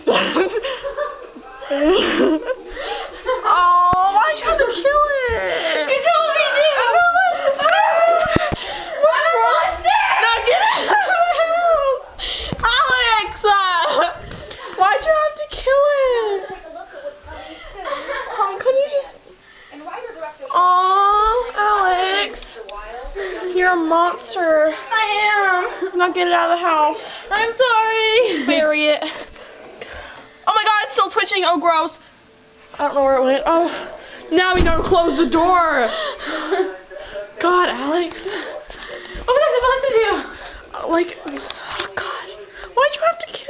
instead. Oh, why'd you have to kill it? You told me to. What's wrong? Now get out of the house! Alex! Why'd you have to kill it? Couldn't you just... Aw, Alex. You're a monster. I am. Now get it out of the house. I'm sorry. Bury it. Oh my god, it's still twitching. Oh, gross. I don't know where it went. Oh, now we gotta close the door. God, Alex. What was I supposed to do? Like, oh god. Why'd you have to kill